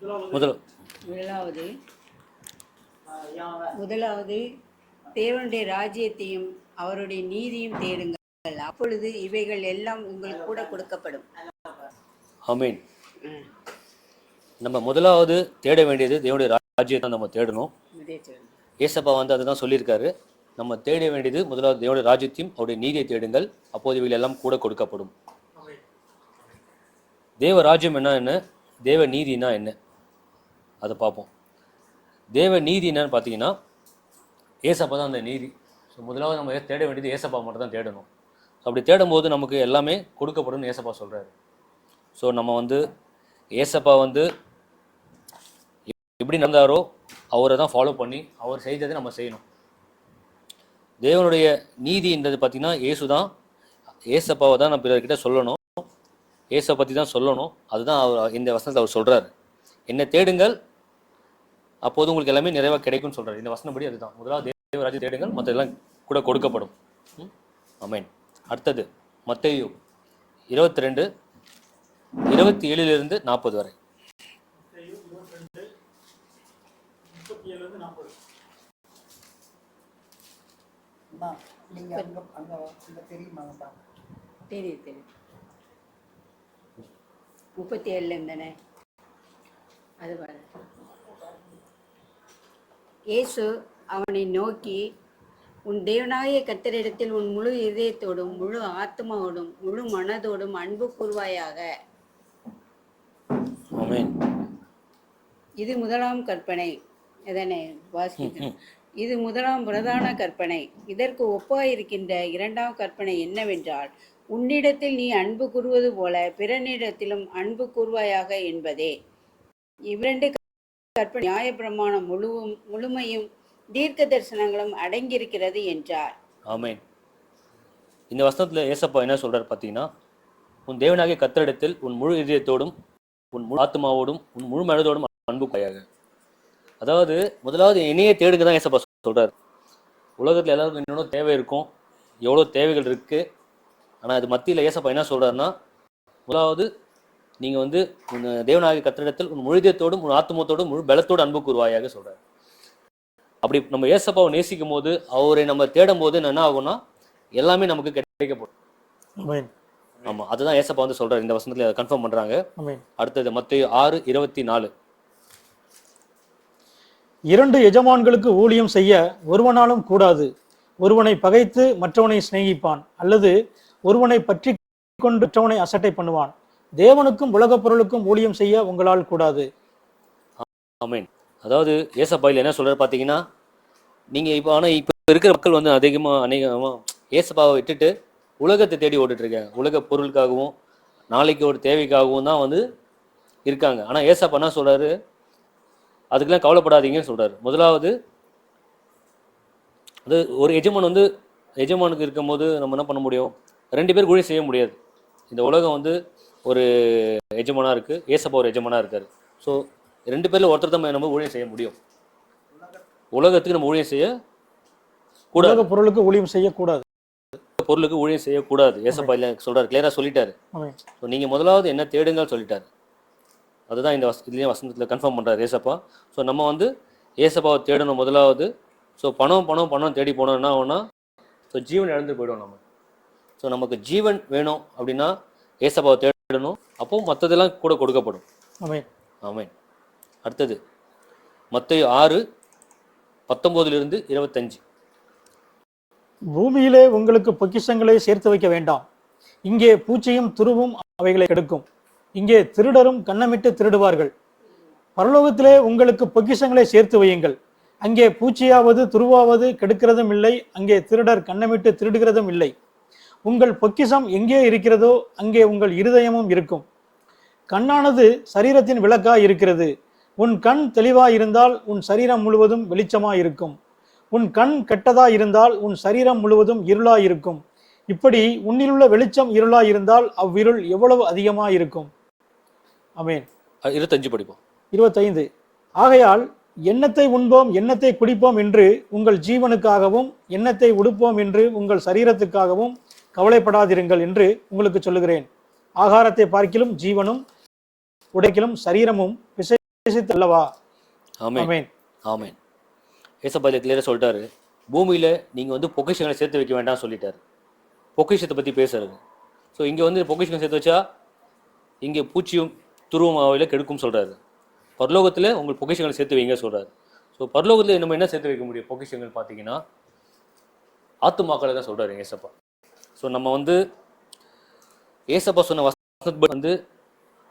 முதல் முதலாவது முதலாவது தேவனுடைய ராஜ்யத்தையும் அவருடைய நீதியும் தேடுங்கள், அப்பொழுது இவைகள் எல்லாம் உங்களுக்கு கூட கொடுக்கப்படும். ஆமென். நம்ம முதலாவது தேட வேண்டியது தேவனுடைய ராஜ்யத்தை நம்ம தேடணும். ஏசப்பா அதுதான் சொல்லியிருக்காரு. நம்ம தேட வேண்டியது முதலாவது தேவனுடைய ராஜ்யத்தையும் அவருடைய நீதியை தேடுங்கள், அப்போது இவைகள் எல்லாம் கூட கொடுக்கப்படும். தேவ ராஜ்யம் என்ன, தேவ நீதினா என்ன, அதை பார்ப்போம். தேவ நீதி என்னன்னு பார்த்தீங்கன்னா ஏசப்பா தான் அந்த நீதி. ஸோ முதலாவது நம்ம தேட வேண்டியது ஏசப்பா மட்டும் தான் தேடணும். அப்படி தேடும்போது நமக்கு எல்லாமே கொடுக்கப்படும் ஏசப்பா சொல்கிறாரு. ஸோ நம்ம ஏசப்பா எப்படி நடந்தாரோ அவரை தான் ஃபாலோ பண்ணி அவர் செய்ததை நம்ம செய்யணும். தேவனுடைய நீதின்றது பார்த்தீங்கன்னா ஏசப்பாவை தான் நம்ம பிறர்கிட்ட சொல்லணும், ஏசை பற்றி தான் சொல்லணும். அதுதான் அவர் இந்த வசனத்தை அவர் சொல்கிறார். என்னை தேடுங்கள் அப்போது உங்களுக்கு எல்லாமே நிறைவாக கிடைக்கும்னு சொல்கிறார். இந்த வசனப்படி அதுதான் முதலாவது தேவராஜ்யம் தேடுங்கள், மற்ற எல்லாம் கூட கொடுக்கப்படும். ஆமென். அடுத்தது மத்தேயு 22:27-40 வரை. தெரியும் 37 தானே அது வர. இயேசு அவனை நோக்கி, உன் தேவனாகிய கர்த்தரிடத்தில் உன் முழு இதயத்தோடும் முழு ஆத்மாவோடும் முழு மனதோடும் அன்பு கூர்வாயாக. ஆமென். இது முதலாம் கற்பனை. எதனை வாசிக்கிறேன். இது முதலாம் பிரதான கற்பனை. இதற்கு ஒப்பாயிருக்கின்ற இரண்டாம் கற்பனை என்னவென்றால், உன்னிடத்தில் நீ அன்பு கூறுவது போல பிறனிடத்திலும் அன்பு கூர்வாயாக என்பதே. இவ்விரண்டு கற்பனை நியாயப்பிரமாணம் முழுமையும் தீர்க்க தரிசனங்களும் அடங்கியிருக்கிறது என்றார். ஆமென். இந்த வசனத்தில் ஏசப்பா என்ன சொல்றாரு பார்த்தீங்கன்னா, உன் தேவனாகிய கர்த்தரிடத்தில் உன் முழு இதயத்தோடும் உன் முழு ஆத்மாவோடும் உன் முழு மனதோடும் அன்பு கூர்வாயாக. அதாவது முதலாவது என்னையே தேடுங்க தான் ஏசப்பா சொல்றாரு. உலகத்தில் எல்லாருக்கும் இன்னொன்று தேவை இருக்கும், எவ்வளோ தேவைகள் இருக்கு. ஆனால் அது மத்தியில் ஏசப்பா என்ன சொல்றாருன்னா, முதலாவது நீங்கள் உன் தேவனாகிய கர்த்தரிடத்தில் உன் முழுதயத்தோடும் உன் ஆத்மத்தோடும் முழு பலத்தோடு அன்பு கூர்வாயாக சொல்றாரு. அப்படி நம்ம ஏசப்பாவை நேசிக்கும் போது, அவரை நம்ம தேடும் போது என்ன ஆகும்னா எல்லாமே நமக்கு கிடைக்கப்படும். ஆமா, அதுதான் ஏசப்பா சொல்றாரு. இந்த வசனத்துல கன்ஃபார்ம் பண்றாங்க. அடுத்தது மத்தேயு 6:24. 2 எஜமான்களுக்கு ஊழியம் செய்ய ஒருவனாலும் கூடாது. ஒருவனை பகைத்து மற்றவனை சிநேகிப்பான், அல்லது ஒருவனை பற்றி கொண்டு மற்றவனை அசட்டை பண்ணுவான். தேவனுக்கும் உலகப் பொருளுக்கும் ஊழியம் செய்ய உங்களால் கூடாது. ஆமென். அதாவது ஏசப்பாயில் என்ன சொல்றாரு பார்த்தீங்கன்னா, நீங்க இப்போ இருக்கிற மக்கள் அநேகமாக ஏசப்பாவை விட்டுட்டு உலகத்தை தேடி ஓட்டுட்டு இருக்காங்க. உலக பொருளுக்காகவும் நாளைக்கு ஒரு தேவைக்காகவும் தான் இருக்காங்க. ஆனால் ஏசப்பா என்ன சொல்றாரு, அதுக்கெல்லாம் கவலைப்படாதீங்கன்னு சொல்றாரு. முதலாவது அது ஒரு எஜமானுக்கு இருக்கும்போது நம்ம என்ன பண்ண முடியும், 2 பேர் ஊழியம் செய்ய முடியாது. இந்த உலகம் ஒரு எஜமானா இருக்கு, ஏசப்பா ஒரு எஜமானா இருக்காரு. ஸோ 2 பேர்ல ஒருத்தர் தான் நம்ம ஊழியம் செய்ய முடியும். உலகத்துக்கு நம்ம ஊழியம் செய்ய கூடாது, பொருளுக்கு ஊழியம் செய்யக்கூடாது, பொருளுக்கு ஊழியம் செய்யக்கூடாது. ஏசப்பா இல்லை சொல்றாரு, கிளியரா சொல்லிட்டாரு. ஸோ நீங்க முதலாவது என்ன தேடுங்க சொல்லிட்டாரு. அதுதான் இந்த இதுலேயும் வசனத்தில் கன்ஃபார்ம் பண்ணுறாரு ஏசப்பா. ஸோ நம்ம ஏசப்பாவை தேடணும் முதலாவது. ஸோ பணம் தேடி போனோம் என்ன ஆகும்னா, ஸோ ஜீவன் இழந்து போயிடும் நம்ம. ஸோ நமக்கு ஜீவன் வேணும் அப்படின்னா ஏசப்பாவை தேடணும், அப்போ மற்றதெல்லாம் கூட கொடுக்கப்படும். ஆமென். ஆமென். அடுத்தது மத்தேயு 6:19-25. பூமியிலே உங்களுக்கு பொக்கிஷங்களை சேர்த்து வைக்க வேண்டாம். இங்கே பூச்சியும் துருவும் அவைகளை கெடுக்கும், இங்கே திருடரும் கன்னமிட்டு திருடுவார்கள். பரலோகத்திலே உங்களுக்கு பொக்கிஷங்களை சேர்த்து வையுங்கள். அங்கே பூச்சியாவது துருவாவது கெடுக்கிறதும் இல்லை, அங்கே திருடர் கன்னமிட்டு திருடுகிறதும் இல்லை. உங்கள் பொக்கிஷம் எங்கே இருக்கிறதோ அங்கே உங்கள் இருதயமும் இருக்கும். கண்ணானது சரீரத்தின் விளக்காய் இருக்கிறது. உன் கண் தெளிவாய் இருந்தால் உன் சரீரம் முழுவதும் வெளிச்சமாய் இருக்கும். உன் கண் கெட்டதாய் இருந்தால் உன் சரீரம் முழுவதும் இருளாய் இருக்கும். இப்படி உன்னிலுள்ள வெளிச்சம் இருளாய் இருந்தால் அவ்விருள் எவ்வளவு அதிகமாய் இருக்கும். ஆமென். 25 படிப்போம். 25. ஆகையால் எண்ணத்தை உண்போம் எண்ணத்தை குடிப்போம் என்று உங்கள் ஜீவனுக்காகவும் எண்ணத்தை உடுப்போம் என்று உங்கள் சரீரத்துக்காகவும் கவலைப்படாதிருங்கள் என்று உங்களுக்கு சொல்லுகிறேன். ஆகாரத்தை பார்க்கிலும் ஜீவனும் உடைக்கிலும் சரீரமும் பிரவேசித்து அல்லவா? ஆமென் ஆமென். ஆமென். ஏசப்பா இதில் கிளியராக சொல்லிட்டாரு, பூமியில் நீங்கள் வந்து பொக்கிஷங்களை சேர்த்து வைக்க வேண்டாம் சொல்லிட்டாரு. பொக்கிஷத்தை பற்றி பேசுறது. ஸோ இங்கே வந்து பொக்கிஷங்களை சேர்த்து வச்சா இங்கே பூச்சியும் துருவம் அவையில் கெடுக்கும் சொல்கிறாரு. பரலோகத்தில் உங்கள் பொக்கிஷங்களை சேர்த்து வைங்க சொல்கிறாரு. ஸோ பரலோகத்தில் நம்ம என்ன சேர்த்து வைக்க முடியும் பொக்கிஷங்கள் பார்த்தீங்கன்னா ஆத்துமாக்களை தான் சொல்கிறாரு ஏசப்பா. ஸோ நம்ம வந்து ஏசப்பா சொன்ன வசனத்தை வந்து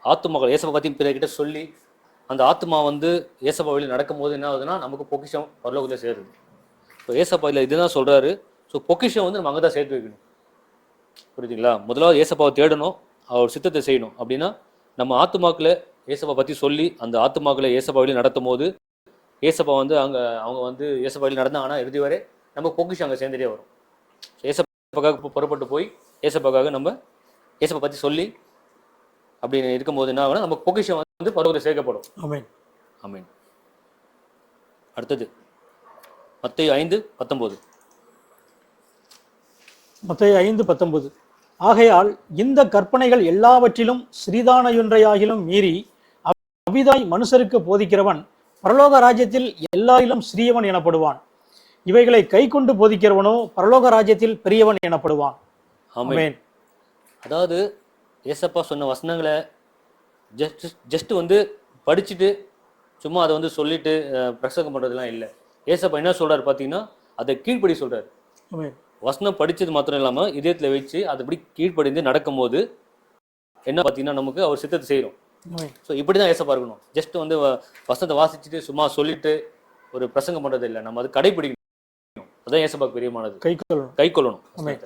ஆத்துமாக்கள் ஏசப்பா பற்றி பிறகிட்ட சொல்லி அந்த ஆத்மா வந்து ஏசப்பா வழியில் நடக்கும்போது என்ன ஆகுதுன்னா நமக்கு பொக்கிஷம் பரலோகத்தில் சேருது. ஸோ ஏசப்பா இல்லை இதுதான் சொல்கிறாரு. ஸோ பொக்கிஷம் வந்து நம்ம அங்கே தான் சேர்த்து வைக்கணும். புரியுதுங்களா? முதலாவது ஏசப்பாவை தேடணும், அவர் சித்தத்தை செய்யணும். அப்படின்னா நம்ம ஆத்துமாக்களை ஏசப்பா பற்றி சொல்லி அந்த ஆத்துமாக்களை ஏசப்பா வழியில் நடத்தும் போது ஏசப்பா வந்து அவங்க வந்து ஏசப்பா வழியில் நடந்தாங்கன்னா இறுதி வரை நம்ம பொக்கிஷம் அங்கே சேர்ந்துட்டே வரும். ஏசப்பாக்காக புறப்பட்டு போய் ஏசப்பாக்காக நம்ம ஏசப்பா பற்றி சொல்லி அப்படின்னு இருக்கும்போது என்ன ஆகுனா நம்ம பொக்கிஷம் வந்து பரலோகத்தில் சேர்க்கப்படும். ஆமென். ஆமென். அடுத்தது மத்தேயு 5:19. மத்தேயு 5:19. ஆகையால் இந்த கற்பனைகள் எல்லாவற்றிலும் சிறிதானொன்றையாகிலும் மீறி அவிதாய் மனுஷருக்கு போதிக்கிறவன் பரலோக ராஜ்யத்தில் எல்லாரிலும் சிறியவன் எனப்படுவான். இவைகளை கை கொண்டு போதிக்கிறவனோ பரலோக ராஜ்யத்தில் பெரியவன் எனப்படுவான். ஆமென். அதாவது ஏசப்பா சொன்ன வசனங்களை ஜஸ்ட் வந்து படிச்சுட்டு சும்மா அதை வந்து சொல்லிட்டு பிரசங்கம் பண்ணுறதுலாம் இல்லை. ஏசப்பா என்ன சொல்கிறார் பார்த்தீங்கன்னா அதை கீழ்ப்படி சொல்கிறார். ஆமென். வசனம் படித்தது மாத்திரம் இல்லாமல் இதயத்தில் வச்சு அதை இப்படி கீழ்ப்படிந்து நடக்கும்போது என்ன பார்த்தீங்கன்னா நமக்கு அவர் சித்தத்தை செய்கிறோம். ஆமென். ஸோ இப்படி தான் ஏசப்பா இருக்கணும். ஜஸ்ட் வந்து வசனத்தை வாசிச்சுட்டு சும்மா சொல்லிட்டு ஒரு பிரசங்கம் பண்ணுறது இல்லை, நம்ம அது கடைப்பிடிக்கணும். அதுதான் ஏசப்பாக்கு பிரியமானது. கை கொள்ளணும். ஆமென்.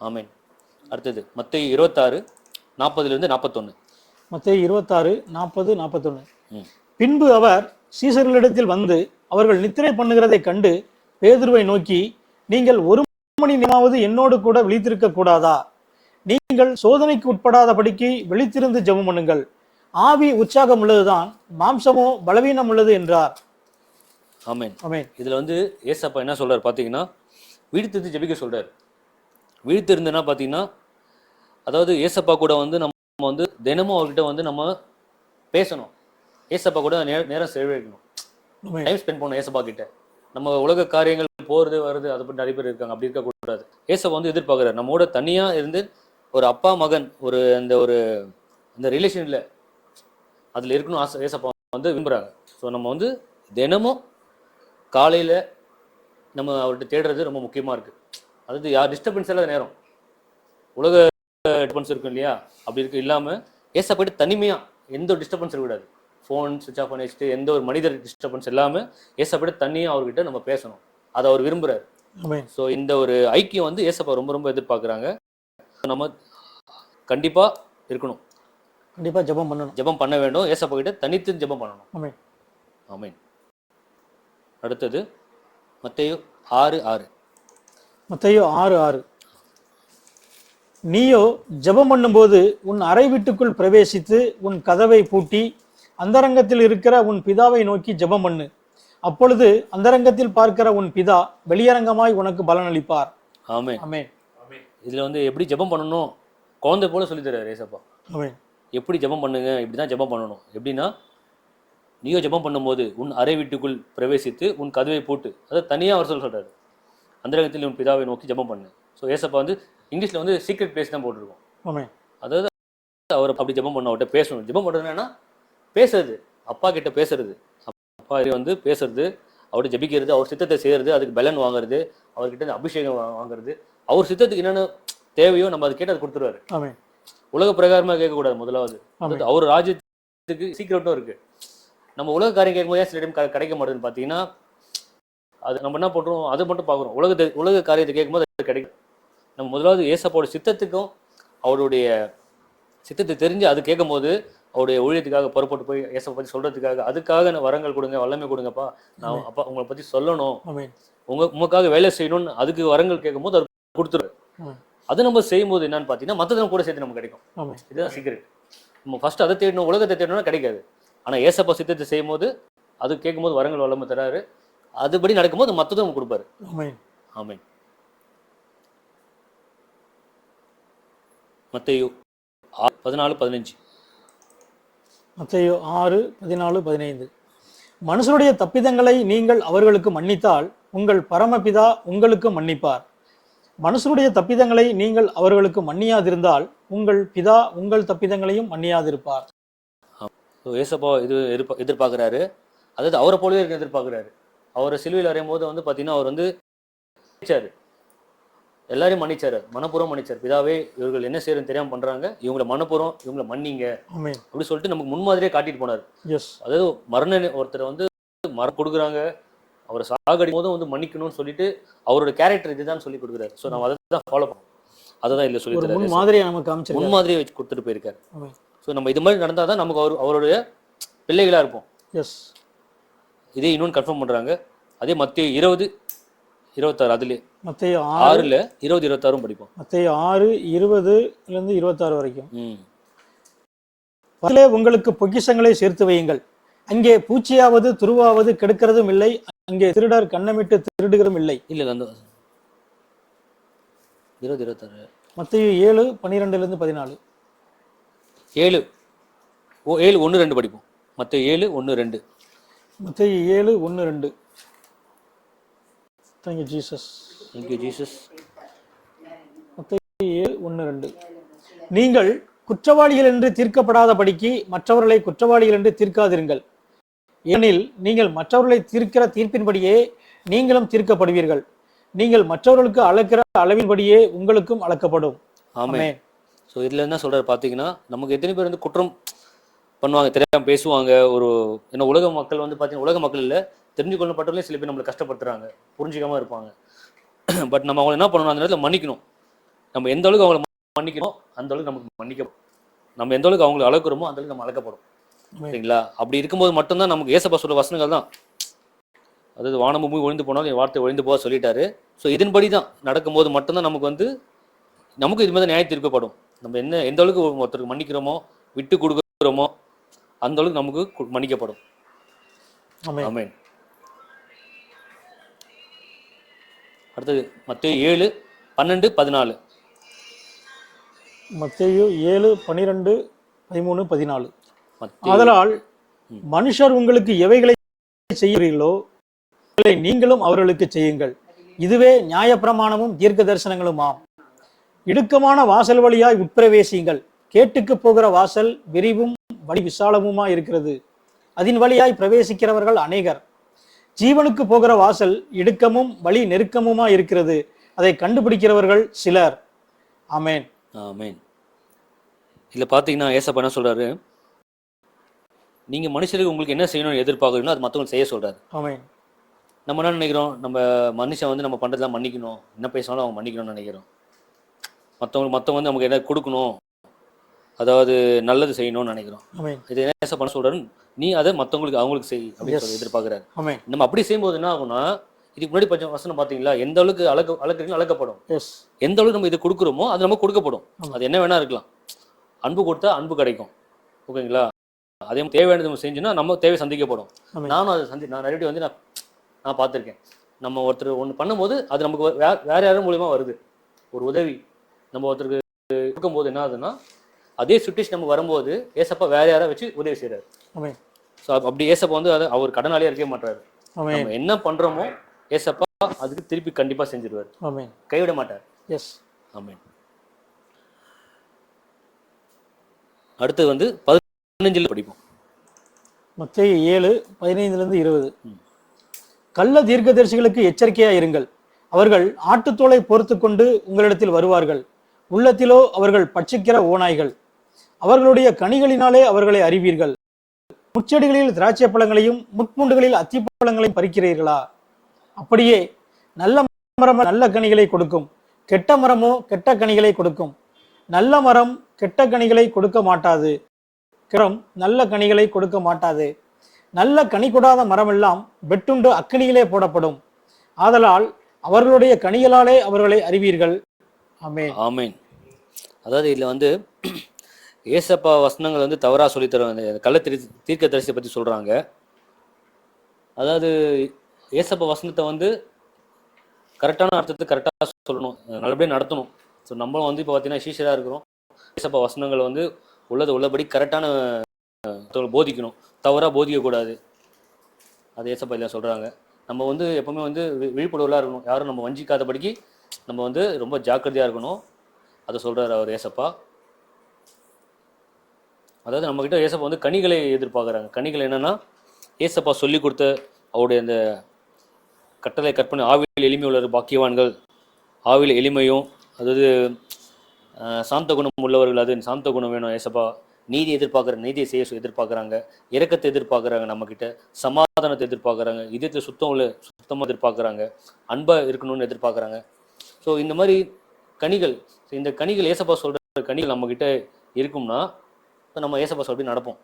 ஆமென். அடுத்தது மத்தேயு 26:40-41. மத்தேயு 26:40-41. பின்பு அவர் சீசர்களிடத்தில் வந்து அவர்கள் நித்திரை பண்ணுகிறதை கண்டு பேதுருவை நோக்கி, நீங்கள் 1 மணி நேரமாவது என்னோடு கூட விழித்திருக்க கூடாதா? நீங்கள் சோதனைக்கு உட்படாதபடிக்கு விழித்திருந்து ஜெபம் பண்ணுங்கள். ஆவி உற்சாகம் உள்ளதுதான், மாம்சமோ பலவீனம் உள்ளது என்றார். ஆமென். ஆமென். இதுல வந்து ஏசப்பா என்ன சொல்றாரு பார்த்தீங்கன்னா விழித்திருந்து ஜெபிக்க சொல்றாரு. விழித்திருந்துன்னா பார்த்தீங்கன்னா அதாவது ஏசப்பா கூட வந்து நம்ம வந்து தினமும் அவர்கிட்ட வந்து நம்ம பேசணும். ஏசப்பா கூட நேரம் செலவழிக்கணும், டைம் ஸ்பெண்ட் பண்ணணும் ஏசப்பா கிட்ட. நம்ம உலக காரியங்கள் போகிறது வருது அதை பற்றி நிறைய பேர் இருக்காங்க, அப்படி இருக்கக்கூடாது. ஏசப்பா வந்து எதிர்பார்க்குறாரு நம்மோட தனியாக இருந்து ஒரு அப்பா மகன் இந்த ரிலேஷனில் அதில் இருக்கணும் ஆசை ஏசப்பா வந்து விரும்புகிறாங்க. ஸோ நம்ம வந்து தினமும் காலையில் நம்ம அவர்கிட்ட தேடுறது ரொம்ப முக்கியமாக இருக்குது. அதாவது யார் டிஸ்டர்பன்ஸ் இல்லாத நேரம், உலக டிஸ்டர்பன்ஸ் இருக்கும் இல்லையா, அப்படி இருக்கு இல்லாமல் ஏசப்பா கிட்ட தனிமையாக எந்த ஒரு டிஸ்டர்பன்ஸ் இருக்கக்கூடாது. ஃபோன் சுவிச் ஆஃப் பண்ணி வச்சுட்டு எந்த ஒரு மனிதர் டிஸ்டர்பன்ஸ் இல்லாமல் ஏசப்பா தனியாக அவர்கிட்ட நம்ம பேசணும். அதை அவர் விரும்புகிறார். ஸோ இந்த ஒரு ஐக்கியம் வந்து ஏசப்பா ரொம்ப ரொம்ப எதிர்பார்க்குறாங்க. நம்ம கண்டிப்பாக இருக்கணும், கண்டிப்பாக ஜெபம் பண்ணணும், ஜெபம் பண்ண வேண்டும். ஏசப்பா கிட்ட தனித்து ஜெபம் பண்ணணும். ஆமென். ஆமென். அடுத்தது மத்தேயு 6:6. மத்தேயு 6:6. நீயோ ஜெபம் பண்ணும்போது உன் அறை வீட்டுக்குள் பிரவேசித்து உன் கதவை பூட்டி அந்தரங்கத்தில் இருக்கிற உன் பிதாவை நோக்கி ஜெபம் பண்ணு. அப்பொழுது அந்தரங்கத்தில் பார்க்கிற உன் பிதா வெளியரங்கமாய் உனக்கு பலனளிப்பார். ஆமென். ஆமென். இதில் வந்து எப்படி ஜெபம் பண்ணணும் குழந்தை போல சொல்லி தர்றாரு ஏசப்பா. ஆமென். எப்படி ஜெபம் பண்ணுங்க, இப்படி தான் ஜெபம் பண்ணணும். எப்படின்னா நீயோ ஜெபம் பண்ணும்போது உன் அறை வீட்டுக்குள் பிரவேசித்து உன் கதவை போட்டு, அதாவது தனியாக அவர் சொல்கிறாரு, அந்தரங்கத்தில் உன் பிதாவை நோக்கி ஜெபம் பண்ணு. ஸோ ஏசப்பா வந்து இங்கிலீஷில் வந்து சீக்ரெட் பிளேஸ் தான் போட்டிருக்கோம். ஆமென். அதாவது அவர் அப்படி ஜெபம் பண்ண அவர்கிட்ட பேசணும். ஜெபம் பண்ணுறது என்னன்னா பேசுறது, அப்பா கிட்ட பேசுறது, அப்பா வந்து பேசுறது, அவர்கிட்ட ஜெபிக்கிறது, அவர் சித்தத்தை செய்கிறது, அதுக்கு பலன் வாங்குறது, அவர்கிட்ட அபிஷேகம் வாங்குறது, அவர் சித்தத்துக்கு என்னென்ன தேவையோ நம்ம அதை கேட்டு அதை கொடுத்துருவாரு. ஆமென். உலக பிரகாரமாக கேட்கக்கூடாது. முதலாவது அவர் ராஜ்யத்துக்கு சீக்கிரட்டும் இருக்கு. நம்ம உலக காரியம் கேட்கும்போது சில டைம் கிடைக்க மாட்டேதுன்னு பார்த்தீங்கன்னா அது நம்ம என்ன பண்ணுறோம், அதை மட்டும் பார்க்குறோம். உலக காரியத்தை கேட்கும்போது அது கிடைக்கும். நம்ம முதலாவது ஏசப்பாவோட சித்தத்துக்கும் அவருடைய சித்தத்தை தெரிஞ்சு அது கேட்கும் போது அவருடைய ஊழியத்துக்காக புறப்பட்டு போய் ஏசப்பா பற்றி சொல்றதுக்காக அதுக்காக வரங்கள் கொடுங்க, வல்லமை கொடுங்கப்பா, நான் அப்பா உங்களை பற்றி சொல்லணும், உங்களுக்காக வேலை செய்யணும்னு அதுக்கு வரங்கள் கேட்கும் போது அவர் கொடுத்துருவாரு. அது நம்ம செய்யும்போது என்னன்னு பார்த்தீங்கன்னா மற்றது நம்ம கூட சேர்த்து நமக்கு கிடைக்கும். இதுதான் சீக்கிரம். நம்ம ஃபர்ஸ்ட் அதை தேடணும், உலகத்தை தேடணும்னா கிடைக்காது. ஆனால் ஏசப்பா சித்தத்தை செய்யும் போது அது கேட்கும் போது வரங்கள் வல்லமை தராரு. அதுபடி நடக்கும்போது மற்றதும் நம்ம கொடுப்பாரு. ஆமென். மத்தேயு 14:15. மத்தேயு 6:14-15. மனுஷருடைய தப்பிதங்களை நீங்கள் அவர்களுக்கு மன்னித்தால் உங்கள் பரமபிதா உங்களுக்கு மன்னிப்பார். மனுஷருடைய தப்பிதங்களை நீங்கள் அவர்களுக்கு மன்னியாதிருந்தால் உங்கள் பிதா உங்கள் தப்பிதங்களையும் மன்னியாதிருப்பார். ஸோ ஏசப்பா இது எதிர்பார்க்குறாரு. அதாவது அவரை போலவே இருக்க எதிர்பார்க்குறாரு. அவரை சிலுவையில் அறையும் போது வந்து பார்த்தீங்கன்னா அவர் வந்து மன்னிச்சாரு, எல்லாரையும் மன்னிச்சாரு, மனப்பூர்வம் மன்னிச்சார். பிதாவே இவர்கள் என்ன செய்யறதுன்னு தெரியாமல் பண்றாங்க, இவங்களை மனப்பூர்வம் இவங்களை மன்னிங்க அப்படி சொல்லிட்டு நமக்கு முன்மாதிரியே காட்டிட்டு போனார். அதாவது ஒருத்தர் வந்து மரம் கொடுக்குறாங்க, அவரை சாகடிக்கும் போதும் வந்து மன்னிக்கணும்னு சொல்லிட்டு அவரோட கேரக்டர் இதுதான் சொல்லி கொடுக்குறாரு. ஸோ நம்ம அதை தான் ஃபாலோ பண்ணுவோம். அதை தான் இல்லை சொல்லி முன்மாதிரியை வச்சு கொடுத்துட்டு போயிருக்காரு. ஸோ நம்ம இது மாதிரி நடந்தால் தான் நமக்கு அவருடைய பிள்ளைகளாக இருப்போம். இதே இன்னொன்று கன்ஃபார்ம் பண்ணுறாங்க. அதே மத்தேயு 20:26 அதுலேயே மத்தேயு 6:20-26 படிப்போம். மத்தேயு 6:20-26 வரைக்கும். அதிலே உங்களுக்கு பொக்கிஷங்களை சேர்த்து வையுங்கள், அங்கே பூச்சியாவது துருவாவது கெடுக்கிறதும் இல்லை, அங்கே திருடர் கண்ணமிட்டு திருடுகிறதும் இல்லை. இல்லை அந்த 20-26 மத்தேயு 7:12-14. 7:1-2 படிப்போம். மத்தேயு 7:1-2. மத்தேயு 7:1-2. Thank you, Jesus. Thank you, Jesus. மத்தேயு 7:1-2. நீங்கள் குற்றவாளிகள் என்று தீர்க்கப்படாதபடிக்கு மற்றவர்களை குற்றவாளிகள் என்று தீர்க்காதிருங்கள், ஏனெனில் நீங்கள் மற்றவர்களை தீர்க்கிற தீர்ப்பின்படியே நீங்களும் தீர்க்கப்படுவீர்கள், நீங்கள் மற்றவர்களுக்கு அளக்கிற அளவின்படியே உங்களுக்கும் அளக்கப்படும். ஆமென். ஸோ இதில் என்ன சொல்றாரு பார்த்தீங்கன்னா, நமக்கு எத்தனை பேர் வந்து குற்றம் பண்ணுவாங்க, தெரியாமல் பேசுவாங்க. ஒரு என்ன உலக மக்கள் வந்து பார்த்தீங்கன்னா, உலக மக்கள் இல்லை, தெரிஞ்சு கொள்ளப்பட்டவர்களே சில பேர் நம்மளை கஷ்டப்படுத்துறாங்க, புரிஞ்சிக்காம இருப்பாங்க. பட் நம்ம அவங்களை என்ன பண்ணணும், அந்த நேரத்தில் மன்னிக்கணும். நம்ம எந்த அளவுக்கு அவங்களை மன்னிக்கணும் அந்த அளவுக்கு நமக்கு மன்னிக்கப்படும். நம்ம எந்த அளவுக்கு அவங்களை அளக்குறோமோ அந்த அளவுக்கு நம்ம அளக்கப்படும். சரிங்களா? அப்படி இருக்கும்போது மட்டும்தான் நமக்கு ஏசப்பா சொல்ற வசனங்கள் தான். அதாவது வானம் பூமி ஒழிந்து போனாலும் என் வார்த்தை ஒழிந்து போக சொல்லிட்டாரு. ஸோ இதன்படி தான் நடக்கும்போது மட்டும்தான் நமக்கு வந்து நமக்கு இது மாதிரி நியாயம் தீர்க்கப்படும். நம்ம எந்த அளவுக்கு ஒருத்தருக்கு மன்னிக்கிறோமோ, விட்டு கொடுக்குறோமோ அந்த அளவுக்கு நமக்கு மன்னிக்கப்படும். ஆமென். அடுத்தது மத்தேயு 7:12-14. மத்தேயு 7:12-13-14. ஆதலால் மனுஷர் உங்களுக்கு எவைகளை செய்கிறீர்களோ நீங்களும் அவர்களுக்கு செய்யுங்கள், இதுவே நியாயப்பிரமாணமும் தீர்க்க தரிசனங்களுமாம். இடுக்கமான வாசல் வழியாய் உட்பிரவேசியுங்கள், கேட்டுக்கு போகிற வாசல் விரிவும் வழி விசாலமுமா இருக்கிறது, அதன் வழியாய் பிரவேசிக்கிறவர்கள் அநேகர். ஜீவனுக்கு போகிற வாசல் இடுக்கமும் வழி நெருக்கமுமா இருக்கிறது, அதை கண்டுபிடிக்கிறவர்கள் சிலர். ஆமென். ஆமென். இதில் பார்த்தீங்கன்னா ஏசப்பா என்ன சொல்றாரு, நீங்க மனுஷருக்கு உங்களுக்கு என்ன செய்யணும்னு எதிர்பார்க்கறீங்களோ அது மற்றவங்க செய்ய சொல்றாரு. ஆமென். நம்ம என்ன நினைக்கிறோம், நம்ம மனுஷன் வந்து நம்ம பண்றதெல்லாம் மன்னிக்கணும், என்ன பேசினாலும் அவங்க மன்னிக்கணும்னு நினைக்கிறோம். மற்றவங்க வந்து நமக்கு என்ன கொடுக்கணும், அதாவது நல்லது செய்யணும்னு நினைக்கிறோம். இது என்ன பண்ண சொல்றாரு, நீ அதை மற்றவங்களுக்கு அவங்களுக்கு செய் அப்படின்னு சொல்லி எதிர்பார்க்கிறாரு. நம்ம அப்படி செய்யும்போது என்ன ஆகும்னா, இதுக்கு முன்னாடி பச்சை வசனம் பார்த்தீங்களா, எந்த அளவுக்கு அளக்குறீங்களோ அளக்கப்படும், எந்த அளவுக்கு நம்ம இதை கொடுக்குறோமோ அது நமக்கு கொடுக்கப்படும். அது என்ன வேணா இருக்கலாம். அன்பு கொடுத்தா அன்பு கிடைக்கும். ஓகேங்களா? அதே மாதிரி தேவையானது நம்ம செஞ்சோன்னா நம்ம தேவை சந்திக்கப்படும். நானும் அதை நான் நிறைய வந்து நான் பார்த்துருக்கேன். நம்ம ஒருத்தர் ஒன்று பண்ணும்போது அது நமக்கு வேற யாரும் மூலியமா வருது. ஒரு உதவி நம்ம ஒருத்தருக்கு கொடுக்கும்போது என்ன ஆகுதுன்னா, அதே சுச்சுவேஷன் நம்ம வரும்போது ஏசப்பா வேற யாரை வச்சு உதவி செய்யறாரு. ஸோ அப்படி ஏசப்பா வந்து அதை அவர் கடனாளியா இருக்கவே மாட்டாரு. நம்ம என்ன பண்றோமோ ஏசப்பா அதுக்கு திருப்பி கண்டிப்பா செஞ்சிருவாரு, கைவிட மாட்டார். ஆமென். அடுத்து வந்து 15 படிப்போம். மத்தேயு 7:15-20. கள்ள தீர்க்கதரிசிகளுக்கு எச்சரிக்கையா இருங்கள், அவர்கள் ஆட்டுத்தோலை பொறுத்து கொண்டு உங்களிடத்தில் வருவார்கள், உள்ளத்திலோ அவர்கள் பட்சிக்கிற ஓநாய்கள், அவர்களுடைய கனிகளினாலே அவர்களை அறிவீர்கள். முச்செடிகளில் திராட்சை பழங்களையும் முட்பூண்டுகளில் அத்திப்பழங்களையும் பறிக்கிறீர்களா? அப்படியே நல்ல மரம் நல்ல கனிகளை கொடுக்கும், கெட்ட மரமோ கெட்ட கனிகளை கொடுக்கும். நல்ல மரம் கெட்ட கனிகளை கொடுக்க மாட்டாது, கிரம் நல்ல கனிகளை கொடுக்க மாட்டாது. நல்ல கனி கொடாத மரமெல்லாம் வெட்டுண்டு அக்கினியிலே போடப்படும். ஆதலால் அவர்களுடைய கனிகளாலே அவர்களை அறிவீர்கள். ஆமென். ஆமென். அதாவது இதுல வந்து ஏசப்பா வசனங்கள் வந்து தவறா சொல்லி தருவாங்க. கள்ள தீர்க்க தரிசியை பத்தி சொல்றாங்க. அதாவது ஏசப்பா வசனத்தை வந்து கரெக்டான அர்த்தத்தை கரெக்டாக சொல்லணும், நல்லபடியாக நடத்தணும். ஸோ நம்மளும் வந்து இப்போ பார்த்தீங்கன்னா சீஷராக இருக்கிறோம். ஏசப்பா வசனங்கள் வந்து உள்ளது உள்ளபடி கரெக்டான மற்றவங்களை போதிக்கணும், தவறாக போதிக்கக்கூடாது. அது ஏசப்பா இல்லை சொல்கிறாங்க. நம்ம வந்து எப்போவுமே வந்து விழிப்புணர்வுலாம் இருக்கணும், யாரும் நம்ம வஞ்சிக்காதபடிக்கு நம்ம வந்து ரொம்ப ஜாக்கிரதையாக இருக்கணும். அதை சொல்கிறார் அவர் ஏசப்பா. அதாவது நம்மக்கிட்ட ஏசப்பா வந்து கனிகளை எதிர்பார்க்குறாங்க. கனிகள் என்னென்னா, ஏசப்பா சொல்லி கொடுத்த அவருடைய அந்த கட்டளை கற்பனை, ஆவியில் எளிமை உள்ளவர் பாக்கியவான்கள், ஆவியில் எளிமையும், அதாவது சாந்த குணம் உள்ளவர்கள், அது சாந்த குணம் வேணும் ஏசப்பா. நீதி நீதியை செய்ய எதிர்பார்க்குறாங்க, இரக்கத்தை எதிர்பார்க்குறாங்க, நம்மக்கிட்ட சமாதானத்தை எதிர்பார்க்குறாங்க, இதயத்தை சுத்தமாக எதிர்பார்க்குறாங்க, அன்பாக இருக்கணும்னு எதிர்பார்க்குறாங்க. ஸோ இந்த மாதிரி கனிகள், இந்த கனிகள் ஏசப்பா சொல்கிற கனிகள் நம்மக்கிட்ட இருக்கும்னா நம்ம ஏசப்பா சொல்லி நடப்போம்.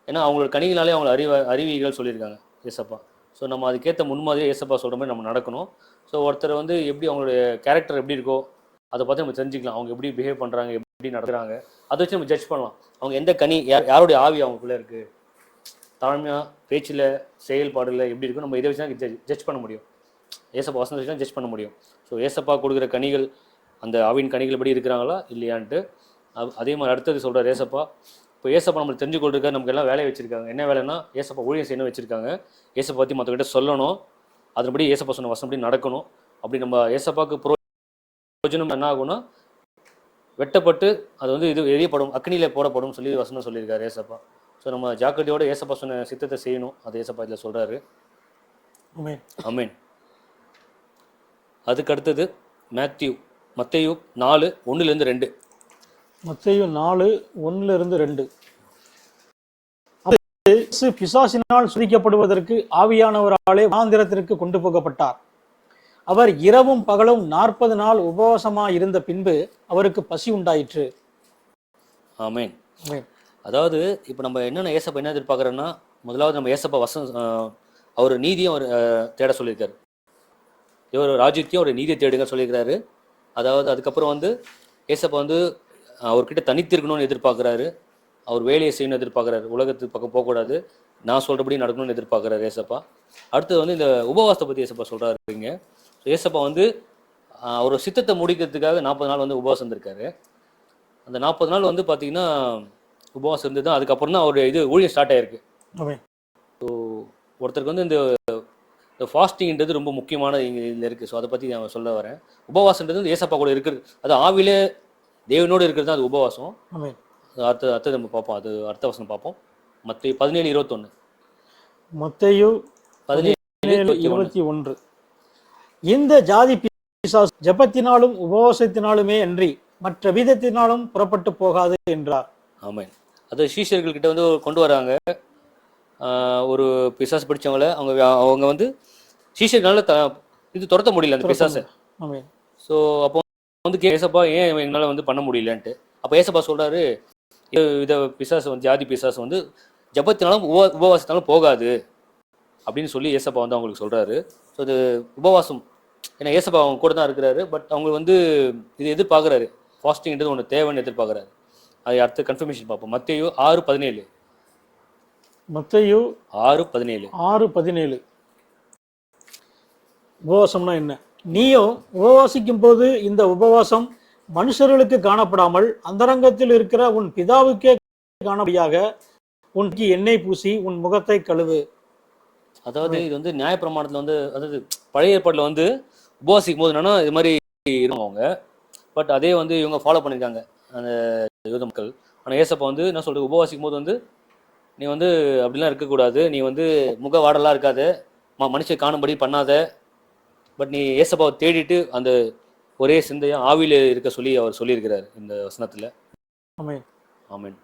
ஏன்னா அவங்களோட கனிகளாலே அவங்கள அறிவிகள் சொல்லியிருக்காங்க ஏசப்பா. ஸோ நம்ம அதுக்கேற்ற முன்மாதிரியே ஏசப்பா சொல்கிற மாதிரி நம்ம நடக்கணும். ஸோ ஒருத்தர் வந்து எப்படி அவங்களுடைய கேரக்டர் எப்படி இருக்கோ அதை பார்த்து நம்ம தெரிஞ்சுக்கலாம், அவங்க எப்படி பிஹேவ் பண்ணுறாங்க, எப்படி நடக்கிறாங்க, அதை வச்சு நம்ம ஜட்ஜ் பண்ணலாம். அவங்க எந்த கனி, யாருடைய ஆவி அவங்களுக்குள்ளே இருக்குது, தாழ்மையாக பேச்சில் செயல்பாடில் எப்படி இருக்கும், நம்ம இதை வச்சு தான் ஜட்ஜ் பண்ண முடியும். ஏசப்பா வசனத்தை வச்சு தான் ஜட்ஜ் பண்ண முடியும். ஸோ ஏசப்பா கொடுக்குற கனிகள் அந்த ஆவின் கனிகள் எப்படி இருக்கிறாங்களா இல்லையான்ட்டு. அதே மாதிரி அடுத்தது சொல்கிறார் ஏசப்பா. இப்போ ஏசப்பா நம்மளுக்கு தெரிஞ்சு கொண்டிருக்க நமக்கு எல்லாம் வேலையை வச்சுருக்காங்க. என்ன வேலைன்னா, ஏசப்பா ஊழியம் செய்யணும் வச்சுருக்காங்க. ஏசப்பா பற்றி மற்றவங்கிட்ட சொல்லணும், அதன்படி ஏசப்பா சொன்ன வசனப்படி நடக்கணும். அப்படி நம்ம ஏசப்பாவுக்கு பிரயோஜனம் என்ன ஆகும்னா, வெட்டப்பட்டு அது வந்து இது எரியப்படும், அக்னியில் போடப்படும் சொல்லி வசனம் சொல்லியிருக்காரு ஏசப்பா. ஸோ நம்ம ஜாக்கிரதையோட ஏசப்பா சொன்ன சித்தத்தை செய்யணும், அது ஏசப்பா இதில் சொல்கிறாரு. ஆமென். அதுக்கு அடுத்தது மத்தேயு 4:1-2. மத்தேயு 4:1-2. பிசாசினால் சுரிக்கப்படுவதற்கு ஆவியானவராலே வனாந்திரத்திற்கு கொண்டு போகப்பட்டார். அவர் இரவும் பகலும் 40 நாள் உபவாசமாக இருந்த பின்பு அவருக்கு பசி உண்டாயிற்று. ஆமென். அதாவது இப்போ நம்ம என்னென்ன ஏசப்பா என்ன எதிர்பார்க்குறோன்னா, முதலாவது நம்ம ஏசப்பா அவர் நீதியும் அவர் தேட சொல்லியிருக்காரு. இவர் ராஜ்யத்தையும் ஒரு நீதியை தேடுங்க சொல்லியிருக்கிறாரு. அதாவது அதுக்கப்புறம் வந்து ஏசப்பா வந்து அவர்கிட்ட தனித்திருக்கணும்னு எதிர்பார்க்குறாரு, அவர் வேலையை செய்யணும்னு எதிர்பார்க்குறாரு, உலகத்துக்கு பக்கம் போகக்கூடாது, நான் சொல்கிறபடி நடக்கணும்னு எதிர்பார்க்குறாரு ஏசப்பா. அடுத்தது வந்து இந்த உபவாசத்தை பற்றி ஏசப்பா சொல்கிறாருங்க. ஸோ ஏசப்பா வந்து அவர் சித்தத்தை முடிக்கிறதுக்காக 40 நாள் வந்து உபவாசம் இருந்திருக்காரு. அந்த 40 நாள் வந்து பார்த்தீங்கன்னா உபவாசம் இருந்து தான் அதுக்கப்புறம் தான் அவர் இது ஊழியம் ஸ்டார்ட் ஆகிருக்கு. ஸோ ஒருத்தருக்கு வந்து இந்த ஃபாஸ்டிங்ன்றது ரொம்ப முக்கியமான இதில் இருக்குது. ஸோ அதை பற்றி நான் சொல்ல வரேன். உபவாசன்றது வந்து ஏசப்பா கூட இருக்கிறது, அது ஆவிலே தேவனோடு இருக்கிறது தான் அது உபவாசம். அடுத்தது நம்ம பார்ப்போம், அது அடுத்த வசனம் பார்ப்போம். மத்தேயு 17:21. மத்தேயு 17:21. இந்த ஜாதி பிசாசு ஜெபத்தினாலும் உபவாசத்தினாலுமே அன்றி மற்ற விதத்தினாலும் புறப்பட்டு போகாது என்றார். ஆமாம். அது சீஷர்கள்கிட்ட வந்து கொண்டு வராங்க, ஒரு பிசாசு பிடிச்சவங்கள. அவங்க வந்து சீஷர்களால் இது துரத்த முடியல அந்த பிசாசை. ஸோ அப்போ வந்து ஏசப்பா ஏன் எங்களால் வந்து பண்ண முடியலன்ட்டு. அப்போ ஏசப்பா சொல்கிறாரு, இதை பிசாசு வந்து ஜாதி பிசாசு வந்து ஜபத்தினாலும் உபவாசத்தினாலும் போகாது அப்படின்னு சொல்லி ஏசப்பா வந்து அவங்களுக்கு சொல்கிறாரு. ஸோ இது உபவாசம், ஏன்னா ஏசப்பா அவங்க கூட தான் இருக்கிறாரு, பட் அவங்க வந்து இது எதிர்பார்க்குறாரு, ஃபாஸ்டிங்கிறது ஒன்று தேவைன்னு எதிர்பார்க்குறாரு. அது அடுத்த கன்ஃபர்மேஷன் பார்ப்போம். மத்தேயு 6:17. மத்தேயு 6:17. உபவாசம்னா என்ன? நீயோ உபவாசிக்கும் போது இந்த உபவாசம் மனுஷர்களுக்கு காணப்படாமல் அந்தரங்கத்தில் இருக்கிற உன் பிதாவுக்கே காணபடியாக உனக்கு எண்ணெய் பூசி உன் முகத்தை கழுவு. அதாவது இது வந்து நியாயப்பிரமாணத்தில் வந்து, அதாவது பழைய ஏற்பாட்டில் வந்து உபவாசிக்கும் போது என்னன்னா இது மாதிரி இருந்தவங்க, பட் அதே வந்து இவங்க ஃபாலோ பண்ணியிருக்காங்க அந்த யூத மக்கள். ஆனால் ஏசப்பா வந்து என்ன சொல்கிறது, உபவாசிக்கும் போது வந்து நீ வந்து அப்படிலாம் இருக்கக்கூடாது, நீ வந்து முக வாடலாம் இருக்காத, மனுஷன் காணும்படி பண்ணாத, பட் நீ ஏசப்பாவை தேடிட்டு அந்த ஒரே சிந்தையாக ஆவியில் இருக்க சொல்லி அவர் சொல்லியிருக்கிறார் இந்த வசனத்தில். ஆமென். ஆமென்.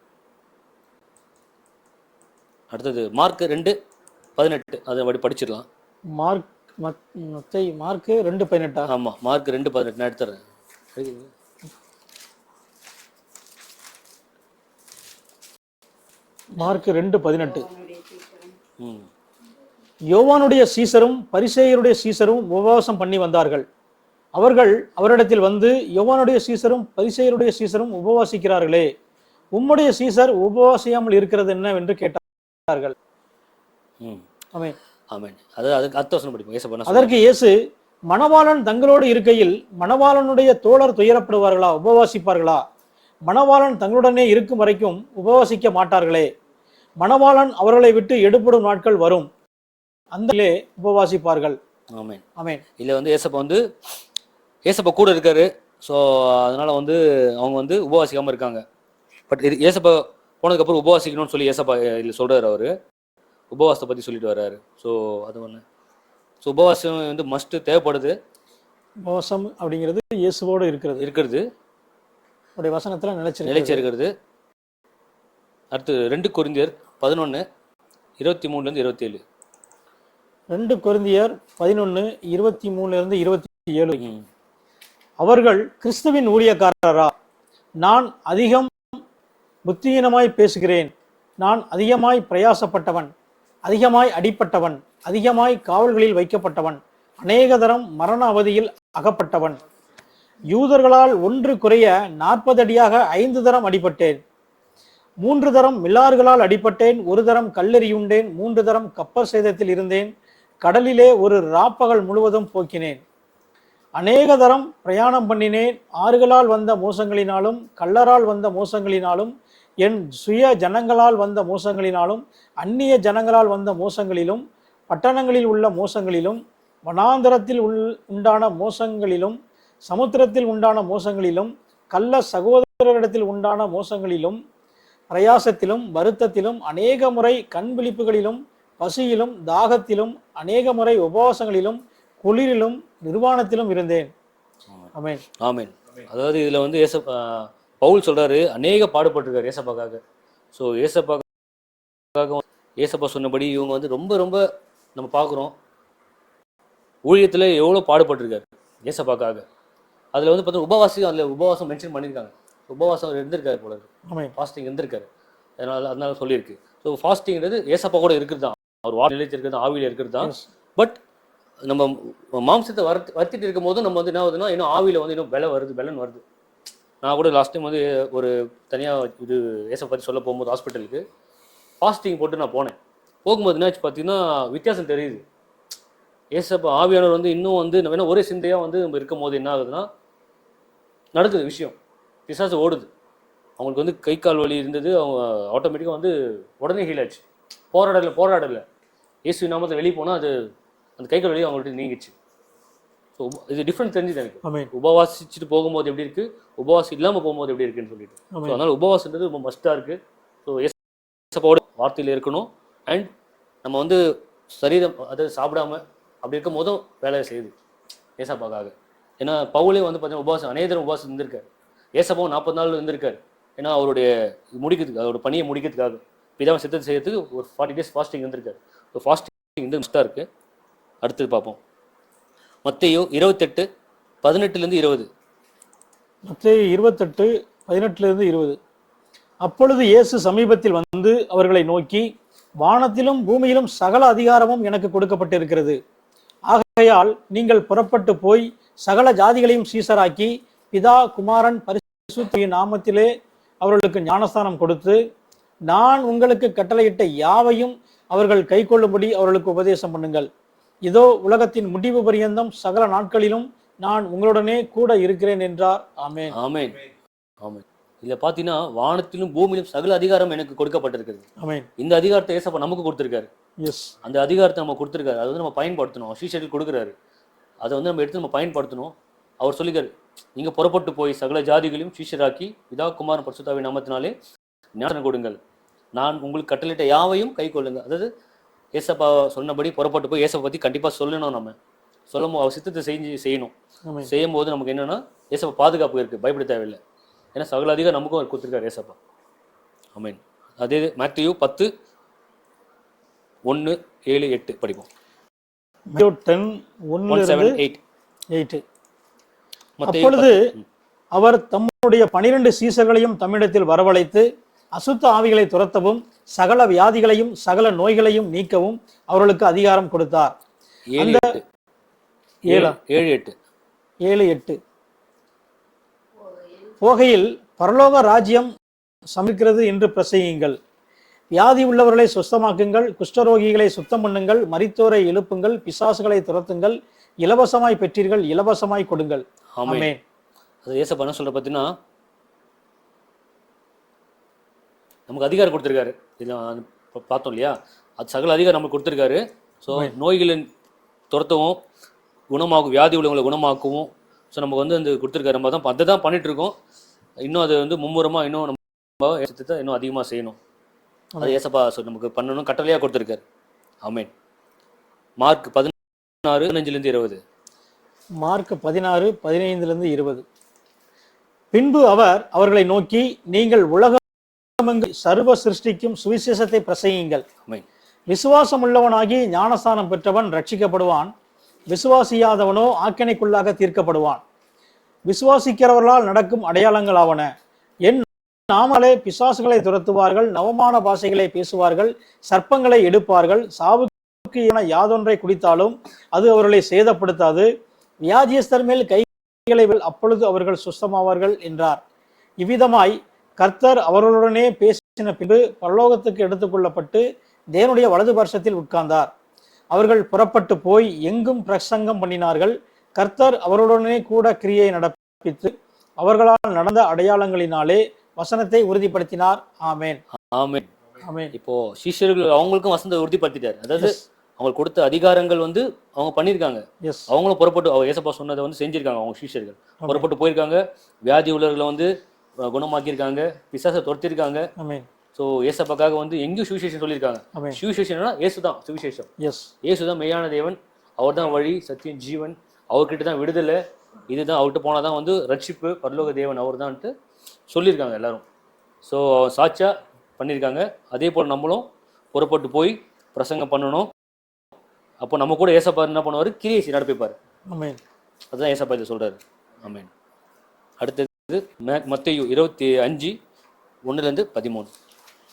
அடுத்தது மார்க் 2:18. அதை அப்படி படிச்சிடலாம். மார்க் 2:18. ஆமாம், மார்க் 2:18 நான் எடுத்துறேன். மார்க் 2:18. யோவானுடைய சீசரும் பரிசேயருடைய சீசரும் உபவாசம் பண்ணி வந்தார்கள். அவர்கள் அவரிடத்தில் வந்து, யோவானுடைய சீசரும் பரிசேயருடைய சீசரும் உபவாசிக்கிறார்களே, உம்முடைய சீசர் உபவாசியாமல் இருக்கிறது என்னவென்று கேட்டார்கள். ஆமென். ஆமென். அதுக்கு அடுத்த வசனம் படிப்போம். அதற்கு இயேசு, மணவாளன் தங்களோடு இருக்கையில் மணவாளனுடைய தோழர் துயரப்படுவார்களா, உபவாசிப்பார்களா? மணவாளன் தங்களுடனே இருக்கும் வரைக்கும் உபவாசிக்க மாட்டார்களே. மணவாளன் அவர்களை விட்டு எடுபடும் நாட்கள் வரும், அந்த உபவாசிப்பார்கள். ஆமென். ஆமென். இதில் வந்து ஏசப்பா கூட இருக்காரு. ஸோ அதனால வந்து அவங்க வந்து உபவாசிக்காமல் இருக்காங்க. பட் இது ஏசப்பா போனதுக்கப்புறம் உபவாசிக்கணும்னு சொல்லி ஏசப்பா இதில் சொல்கிறார். அவர் உபவாசத்தை பற்றி சொல்லிட்டு வர்றாரு. ஸோ அது ஒன்று. ஸோ உபவாசம் வந்து மஸ்ட்டு தேவைப்படுது. உபவாசம் அப்படிங்கிறது இயேசுவோடு இருக்கிறது அவருடைய வசனத்துல நிலைச்சிருக்கிறது. அடுத்து 2 கொரிந்தியர் 11:23-27. 2 கொரிந்தியர் 11:23-27. அவர்கள் கிறிஸ்துவின் ஊழியக்காரரா? நான் அதிகம் புத்தியீனமாய் பேசுகிறேன். நான் அதிகமாய் பிரயாசப்பட்டவன், அதிகமாய் அடிப்பட்டவன், அதிகமாய் காவல்களில் வைக்கப்பட்டவன், அநேக தரம் மரண அவதியில் அகப்பட்டவன். யூதர்களால் 1 குறைய 40 அடியாக 5 தரம் அடிபட்டேன். 3 தரம் மில்லார்களால் அடிபட்டேன். 1 தரம் கல்லெறியுண்டேன். 3 தரம் கப்பல் சேதத்தில் இருந்தேன். கடலிலே ஒரு ராப்பகல் முழுவதும் போக்கினேன். அநேக தரம் பிரயாணம் பண்ணினேன். ஆறுகளால் வந்த மோசங்களினாலும் கள்ளரால் வந்த மோசங்களினாலும் என் சுய ஜனங்களால் வந்த மோசங்களினாலும் அந்நிய ஜனங்களால் வந்த மோசங்களிலும் பட்டணங்களில் உள்ள மோசங்களிலும் வனாந்தரத்தில் உண்டான மோசங்களிலும் சமுத்திரத்தில் உண்டான மோசங்களிலும் கள்ள சகோதரரிடத்தில் உண்டான மோசங்களிலும் பிரயாசத்திலும் வருத்தத்திலும் அநேக முறை கண் விழிப்புகளிலும் பசியிலும் தாகத்திலும் அநேக முறை உபவாசங்களிலும் குளிரிலும் நிர்வாணத்திலும் இருந்தேன். ஆமென். ஆமென். அதாவது இதில் வந்து பவுல் சொல்றாரு, அநேக பாடுபட்டிருக்காரு ஏசப்பாக்காக. ஸோ ஏசப்பா சொன்னபடி இவங்க வந்து ரொம்ப ரொம்ப நம்ம பார்க்குறோம் ஊழியத்தில் எவ்வளோ பாடுபட்டிருக்காரு ஏசப்பாக்காக. அதில் வந்து பார்த்தீங்கன்னா உபவாசம் மென்ஷன் பண்ணியிருக்காங்க. உபவாசம் இருந்திருக்காரு போல இருக்கு. ஃபாஸ்டிங் இருந்திருக்காரு. அதனால சொல்லியிருக்கு. ஸோ ஃபாஸ்டிங்கிறது ஏசப்பா கூட இருக்கிறது தான். அவர் நிலைச்சிருக்கிறது தான், ஆவியில் இருக்கிறது தான். பட் நம்ம மாம்சத்தை வறுத்திட்டு இருக்கும் போது நம்ம வந்து என்ன ஆகுதுன்னா இன்னும் ஆவியில் வந்து இன்னும் பெலன் வருது. நான் கூட லாஸ்ட் டைம் வந்து ஒரு தனியாக இது ஏசப்பா பற்றி சொல்ல போகும்போது ஹாஸ்பிட்டலுக்கு ஃபாஸ்டிங் போட்டு நான் போகும்போது என்னாச்சு பார்த்தீங்கன்னா வித்தியாசம் தெரியுது. ஏசப்பா ஆவியானவர் வந்து இன்னும் வந்து நம்ம என்ன ஒரே சிந்தையாக வந்து நம்ம இருக்கும் போது என்ன ஆகுதுன்னா நடக்குது விஷயம். பிசாசு ஓடுது. அவங்களுக்கு வந்து கை கால் வலி இருந்தது. அவங்க ஆட்டோமேட்டிக்காக வந்து உடனே ஹீல் ஆச்சு. போராடலை இயேசு நாமத்தை வெளியே போனால் அது அந்த கை கால் வலி அவங்கள்ட்ட நீங்கிச்சு. ஸோ இது டிஃப்ரெண்ட் தெரிஞ்சுது எனக்கு. உபவாசிச்சுட்டு போகும்போது எப்படி இருக்குது, உபவாசம் இல்லாமல் போகும்போது எப்படி இருக்குன்னு சொல்லிட்டு. ஸோ அதனால் உபவாசன்றது ரொம்ப மஸ்ட்டாக இருக்குது. ஸோ ஏசப்பாவோட வார்த்தையில் இருக்கணும். அண்ட் நம்ம வந்து சரீரம் அதை சாப்பிடாம அப்படி இருக்கும் போதும் வேலையை செய்யுது ஏசப்பாக்காக. ஏன்னா பவுலே வந்து பார்த்தீங்கன்னா உபவாசம் அநேக தரம் உபவாசம் இருந்திருக்காரு. ஏசப்பாவும் 40 நாள் இருந்திருக்காரு. ஏன்னா அவருடைய அவரோட பணியை முடிக்கிறதுக்காக பிதாவை சித்தத்தை செய்யறதுக்கு ஒரு 40 days ஃபாஸ்டிங் இருந்திருக்காரு. ஸோ ஃபாஸ்டிங் வந்து மஸ்ட்டாக இருக்குது. அடுத்தது பார்ப்போம். மத்தேயு 28:18-20. மத்தேயு 28:18-20. அப்பொழுது இயேசு சமீபத்தில் வந்து அவர்களை நோக்கி, வானத்திலும் பூமியிலும் சகல அதிகாரமும் எனக்கு கொடுக்கப்பட்டிருக்கிறது. ஆகையால் நீங்கள் புறப்பட்டு போய் சகல ஜாதிகளையும் சீசராக்கி பிதா குமாரன் பரிசுத்த நாமத்திலே அவர்களுக்கு ஞானஸ்தானம் கொடுத்து நான் உங்களுக்கு கட்டளையிட்ட யாவையும் அவர்கள் கைக்கொள்ளும்படி அவர்களுக்கு உபதேசம் பண்ணுங்கள். இதோ உலகத்தின் முடிவு பரியந்தம் சகல நாட்களிலும் நான் உங்களுடனே கூட இருக்கிறேன் என்றார். ஆமென். ஆமென். ஆமென். இதில் பார்த்தீங்கன்னா வானத்திலும் பூமியிலும் சகல அதிகாரம் எனக்கு கொடுக்கப்பட்டிருக்கிறது. ஆமென். இந்த அதிகாரத்தை ஏசப்பா நமக்கு கொடுத்துருக்காரு. அந்த அதிகாரத்தை நம்ம கொடுத்துருக்காரு. அது வந்து நம்ம பயன்படுத்தணும். சீஷர்கள் கொடுக்குறாரு. அதை வந்து நம்ம எடுத்து நம்ம பயன்படுத்தணும். அவர் சொல்லிக்காரு, நீங்கள் புறப்பட்டு போய் சகல ஜாதிகளையும் சீஷராக்கி பிதா குமாரன் பரிசுத்தாவின் நாமத்தினாலே ஞானம் கொடுங்கள். நான் உங்களுக்கு கட்டளையிட்ட யாவையும் கை கொள்ளுங்க. அதாவது ஏசப்பா சொன்னபடி புறப்பட்டு போய் ஏசப்பா பற்றி கண்டிப்பாக சொல்லணும். நம்ம சொல்லும் அவர் சித்தத்தை செய்யணும். செய்யும் போது நமக்கு என்னன்னா ஏசப்பா பாதுகாப்பு இருக்குது. பயப்பட தேவையில்லை. ஏன்னா சகல அதிகாரம் நமக்கும் அவர் கொடுத்துருக்காரு ஏசப்பா. ஆமென். அதே மத்தேயு 10:1-7-8 படிப்போம். 10:1-8. அப்பொழுது அவர் தம்முடைய 12 சீசர்களையும் தம்மிடத்தில் வரவழைத்து அசுத்த ஆவிகளை துரத்தவும் சகல வியாதிகளையும் சகல நோய்களையும் நீக்கவும் அவர்களுக்கு அதிகாரம் கொடுத்தார். 7:8 போகையில் பரலோக ராஜ்யம் சமைக்கிறது என்று பிரசங்கியுங்கள். வியாதி உள்ளவர்களை சுத்தமாக்குங்கள், குஷ்டரோகிகளை சுத்தம் பண்ணுங்கள், மரித்தோரை எழுப்புங்கள், பிசாசுகளை துரத்துங்கள், இலவசமாய் பெற்றீர்கள், இலவசமாய் கொடுங்கள். ஆமென். அது ஏசப்பா என்ன சொல்ற பார்த்தீங்கன்னா நமக்கு அதிகாரம் கொடுத்துருக்காரு. இதில் பார்த்தோம் இல்லையா, அது சகல அதிகாரம் நமக்கு கொடுத்துருக்காரு. ஸோ நோய்களை துரத்தவும், குணமாக்கும், வியாதி உள்ளவங்களை குணமாக்கவும் ஸோ நமக்கு வந்து அந்த கொடுத்துருக்காரு. நம்ம தான் அதை தான் பண்ணிட்டு இருக்கோம். இன்னும் அது வந்து மும்முரமாக இன்னும் நம்ம இன்னும் அதிகமாக செய்யணும். அது ஏசப்பா நமக்கு பண்ணணும், கட்டளையாக கொடுத்துருக்காரு. ஆமென். மார்க் 16:15-20. மார்க் 16:15-20. பின்பு அவர் அவர்களை நோக்கி, நீங்கள் உலகமெங்கும் சர்வ சிருஷ்டிக்கும் சுவிசேஷத்தை பிரசங்கியுங்கள். ஆமென். விசுவாசம் உள்ளவனாகி ஞானஸ்தானம் பெற்றவன் ரட்சிக்கப்படுவான், விசுவாசியாதவனோ ஆக்கினைக்குள்ளாக தீர்க்கப்படுவான். விசுவாசிக்கிறவர்களால் நடக்கும் அடையாளங்களாவன, என் நாமலே பிசாசுகளை துரத்துவார்கள், நவமான பாஷைகளை பேசுவார்கள், சர்ப்பங்களை எடுப்பார்கள், சாவுக்கு யாதொன்றை குடித்தாலும் அது அவர்களை சேதப்படுத்தாது, வியாதியஸ்தர் மேல் கைகளை அப்பொழுது அவர்கள் சுஸ்தமாவார்கள் என்றார். இவ்விதமாய் கர்த்தர் அவர்களுடனே பேசின பின்பு பரலோகத்துக்கு எடுத்துக்கொள்ளப்பட்டு தேவனுடைய வலது பார்சத்தில் உட்கார்ந்தார். அவர்கள் புறப்பட்டு போய் எங்கும் பிரசங்கம் பண்ணினார்கள். கர்த்தர் அவர்களுடனே கூட கிரியை நடப்பித்து அவர்களால் நடந்த அடையாளங்களினாலே வசனத்தை உறுதிப்படுத்தினார். ஆமேன். ஆமென். ஆமேன். இப்போ சீஷர்கள் அவங்களுக்கும் வசனத்தை உறுதிப்படுத்திட்டார். அதாவது அவங்களுக்கு கொடுத்த அதிகாரங்கள் வந்து அவங்க பண்ணியிருக்காங்க. அவங்களும் புறப்பட்டு ஏசப்பா சொன்னதை வந்து செஞ்சிருக்காங்க. அவங்க சீஷர்கள் புறப்பட்டு போயிருக்காங்க, வியாதி உள்ளவர்களை வந்து குணமாக்கியிருக்காங்க, பிசாசை துரத்திருக்காங்க. ஸோ ஏசப்பாக்காக வந்து எங்கேயும் சுவிசேஷம் சொல்லியிருக்காங்க. சுவிசேஷம்னா ஏசு தான் சுவிசேஷம். ஏசு தான் மெய்யான தேவன், அவர் தான் வழி, சத்தியம், ஜீவன், அவர்கிட்ட தான் விடுதலை, இதுதான் அவர்கிட்ட போனால் தான் வந்து ரட்சிப்பு, பரலோக தேவன் அவர் தான்ட்டு சொல்லியிருக்காங்க எல்லாரும். ஸோ சாட்சியா பண்ணியிருக்காங்க. அதே போல் நம்மளும் புறப்பட்டு போய் பிரசங்கம் பண்ணணும். அப்போ நம்ம கூட ஏசப்பா என்ன பண்ணுவார், கிரியை நடப்பிப்பார். அதுதான் ஏசப்பா இதை சொல்றாரு. ஆமென். அடுத்தது மத்தேயு 25:1-13.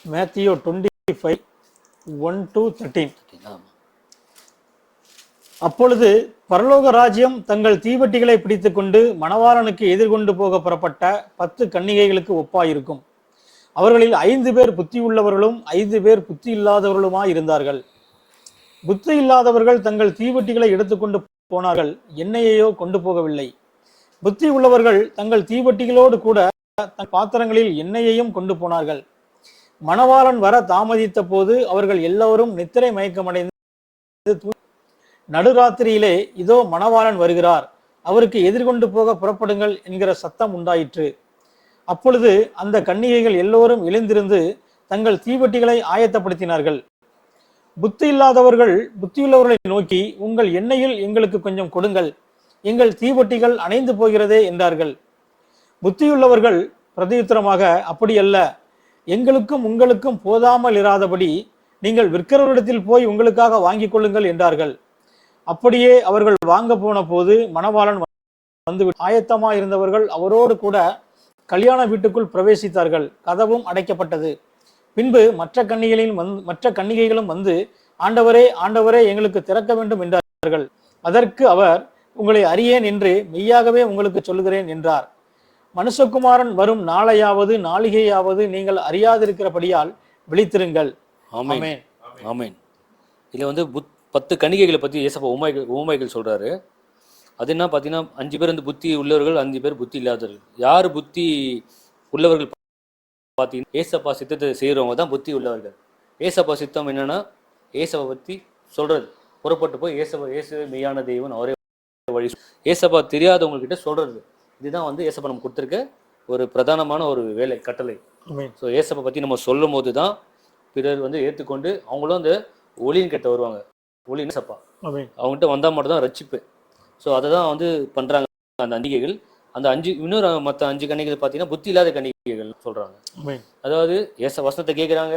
மேத்யூ 25:1-13. அப்பொழுது பரலோக ராஜ்யம் தங்கள் தீவட்டிகளை பிடித்துக்கொண்டு மணவாளனுக்கு எதிர்கொண்டு போக புறப்பட்ட 10 கன்னிகைகளுக்கு ஒப்பாயிருக்கும். அவர்களில் 5 பேர் புத்தி உள்ளவர்களும் 5 பேர் புத்தி இல்லாதவர்களுமாய் இருந்தார்கள். புத்தி இல்லாதவர்கள் தங்கள் தீவட்டிகளை எடுத்துக்கொண்டு போனார்கள், எண்ணெயையோ கொண்டு போகவில்லை. புத்தி உள்ளவர்கள் தங்கள் தீவட்டிகளோடு கூட தங்கள் பாத்திரங்களில் எண்ணெயையும் கொண்டு போனார்கள். மணவாளன் வர தாமதித்த போது அவர்கள் எல்லோரும் நித்திரை மயக்கமடைந்து நடுராத்திரியிலே, இதோ மணவாளன் வருகிறார், அவருக்கு எதிர்கொண்டு போக புறப்படுங்கள் என்கிற சத்தம் உண்டாயிற்று. அப்பொழுது அந்த கன்னிகைகள் எல்லோரும் எழுந்திருந்து தங்கள் தீவட்டிகளை ஆயத்தப்படுத்தினார்கள். புத்தி இல்லாதவர்கள் புத்தியுள்ளவர்களை நோக்கி, உங்கள் எண்ணெயில் எங்களுக்கு கொஞ்சம் கொடுங்கள், எங்கள் தீவட்டிகள் அணைந்து போகிறதே என்றார்கள். புத்தியுள்ளவர்கள் பிரதியுத்தரமாக, அப்படியல்ல, எங்களுக்கும் உங்களுக்கும் போதாமல் இராதபடி நீங்கள் விற்கிறவரிடத்தில் போய் உங்களுக்காக வாங்கிக் கொள்ளுங்கள் என்றார்கள். அப்படியே அவர்கள் வாங்க போன போது மணவாளன் வந்து ஆயத்தமாக இருந்தவர்கள் அவரோடு கூட கல்யாண வீட்டுக்குள் பிரவேசித்தார்கள். கதவும் அடைக்கப்பட்டது. பின்பு மற்ற கன்னிகைகளும் வந்து, ஆண்டவரே ஆண்டவரே, எங்களுக்கு திறக்க வேண்டும் என்றார்கள். அதற்கு அவர், உங்களை அறியேன் என்று மெய்யாகவே உங்களுக்கு சொல்லுகிறேன் என்றார். மனுஷகுமாரன் வரும் நாளையாவது நாளிகையாவது நீங்கள் அறியாதிருக்கிறபடியால் விழித்திருங்கள். ஆமென். ஆமென். இதுல வந்து 10 கன்னிகைகளை பத்தி ஏசப்பா உவமைகள் சொல்றாரு. அது என்ன பார்த்தீங்கன்னா, 5 பேர் வந்து புத்தி உள்ளவர்கள், 5 பேர் புத்தி இல்லாதவர்கள். யார் புத்தி உள்ளவர்கள் பார்த்தீங்கன்னா, ஏசப்பா சித்தத்தை செய்கிறவங்க தான் புத்தி உள்ளவர்கள். ஏசப்பா சித்தம் என்னன்னா, ஏசப்பா பற்றி சொல்றது, புறப்பட்டு போய் ஏசு மெய்யான தெய்வன், அவரே வழி, ஏசப்பா தெரியாதவங்ககிட்ட சொல்றது. இதுதான் வந்து ஏசப்பா நம்ம கொடுத்துருக்க ஒரு பிரதானமான ஒரு வேலை, கட்டளை. ஸோ ஏசப்பா பற்றி நம்ம சொல்லும் போது தான் பிறர் வந்து ஏற்றுக்கொண்டு அவங்களும் அந்த ஒளியின் கிட்ட வருவாங்க. ஒளின்னு சப்பா அவங்ககிட்ட வந்தால் மட்டும் தான் ரட்சிப்பு. ஸோ அதை தான் வந்து பண்ணுறாங்க அந்த கன்னிகைகள். அந்த 5 இன்னொரு மற்ற 5 கன்னிகைகள் பார்த்தீங்கன்னா புத்தி இல்லாத கன்னிகைகள் சொல்கிறாங்க. அதாவது வசனத்தை கேட்குறாங்க,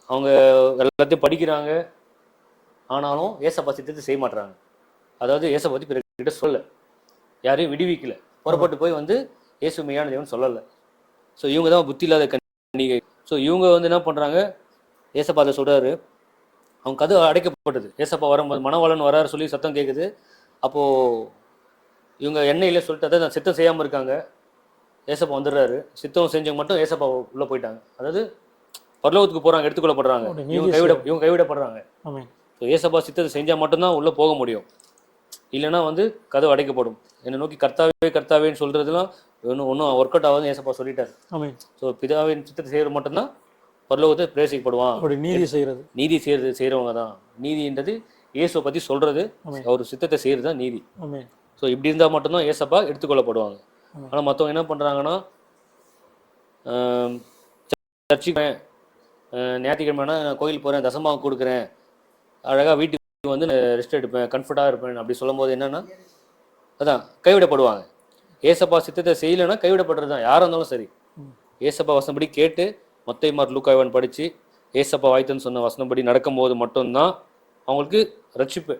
அவங்க எல்லாத்தையும் படிக்கிறாங்க, ஆனாலும் ஏசப்பா சித்தத்தை செய்ய மாட்டுறாங்க. அதாவது ஏசப்பா பற்றி பிறர்கிட்ட சொல்லலை, யாரையும் விடுவிக்கல, புறப்பட்டு போய் வந்து இயேசு மெய்யான தேவன் சொல்லலை. ஸோ இவங்க தான் புத்தி இல்லாத கன்னிகை. ஸோ இவங்க வந்து என்ன பண்ணுறாங்க, ஏசப்பா அதை சொல்கிறாரு, அவங்க கதவு அடைக்கப்பட்டது. ஏசப்பா வரும்போது மணவாளன் வராரு சொல்லி சத்தம் கேட்குது. அப்போது இவங்க எண்ணெயில் சொல்லிட்டு அதை நான் சித்தம் செய்யாமல் இருக்காங்க. ஏசப்பா வந்துடுறாரு. சித்தம் செஞ்சவங்க மட்டும் ஏசப்பா உள்ளே போயிட்டாங்க. அதாவது பரலோகத்துக்கு போகிறாங்க, எடுத்துக்கொள்ளப்படுறாங்க. இவங்க கைவிடப்படுறாங்க. ஸோ ஏசப்பா சித்தத்தை செஞ்சால் மட்டும்தான் உள்ளே போக முடியும், இல்லைன்னா வந்து கதவு அடைக்கப்படும். என்னை நோக்கி கர்த்தாவே கர்த்தாவேன்னு சொல்கிறதுலாம் ஒன்றும் ஒர்க் அவுட் ஆகுதுன்னு ஏசப்பா சொல்லிட்டாரு. ஸோ பிதாவின் சித்தத்தை செய்கிறது மட்டும்தான் பரலோகத்தை பிரவேசிக்கப்படுவான். அப்படி நீதி செய்கிறது. நீதி செய்கிறவங்க தான். நீதின்றது இயேசுவை பற்றி சொல்கிறது, அவர் சித்தத்தை செய்கிறது தான் நீதி. ஆமென். ஸோ இப்படி இருந்தால் மட்டும்தான் ஏசப்பா எடுத்துக்கொள்ளப்படுவாங்க. ஆனால் மற்றவங்க என்ன பண்ணுறாங்கன்னா, சர்ச்சுக்கு ஞாயிற்றுக்கிழமைனா நான் கோயில் போகிறேன், தசமாவும் கொடுக்குறேன், அழகாக வீட்டுக்கு வந்து ரெஸ்ட் எடுப்பேன், கம்ஃபர்ட்டாக இருப்பேன் அப்படி சொல்லும் போது என்னென்னா அதான் கைவிடப்படுவாங்க. ஏசப்பா சித்தத்தை செய்யலைன்னா கைவிடப்படுறது தான் யாராக இருந்தாலும் சரி. ஏசப்பா வசனப்படி கேட்டு மொத்தை மார்க் லூக்காய்வான் படித்து ஏசப்பா வாய்த்தன்னு சொன்ன வசனப்படி நடக்கும்போது மட்டும்தான் அவங்களுக்கு ரட்சிப்பு.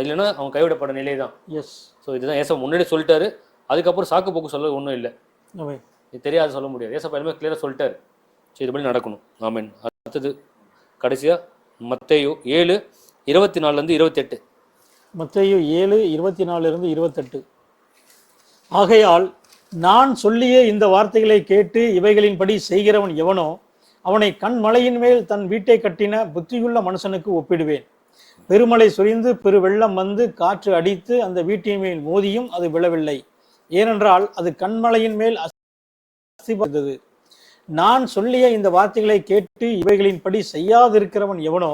இல்லைன்னா அவங்க கைவிடப்பட நிலை தான். எஸ். ஸோ இதுதான் ஏசப்பா முன்னாடி சொல்லிட்டாரு. அதுக்கப்புறம் சாக்கு போக்கு சொல்ல ஒன்றும் இல்லை. ஆமென். இது தெரியாது சொல்ல முடியாது. ஏசப்பா எல்லாமே கிளியராக சொல்லிட்டாரு. சரி, இதுபடி நடக்கணும். ஆமென். அடுத்தது கடைசியாக மத்தேயு 7:24-28. மத்தேயு 7:24-28. ஆகையால் நான் சொல்லிய இந்த வார்த்தைகளை கேட்டு இவைகளின்படி செய்கிறவன் எவனோ அவனை கண்மலையின் மேல் தன் வீட்டை கட்டின புத்தியுள்ள மனுஷனுக்கு ஒப்பிடுவேன். பெருமழை சொரிந்து பெருவெள்ளம் வந்து காற்று அடித்து அந்த வீட்டின் மேல் மோதியும் அது விழவில்லை, ஏனென்றால் அது கண்மலையின் மேல் அஸ்திபார்த்தது. நான் சொல்லிய இந்த வார்த்தைகளை கேட்டு இவைகளின்படி செய்யாதிருக்கிறவன் எவனோ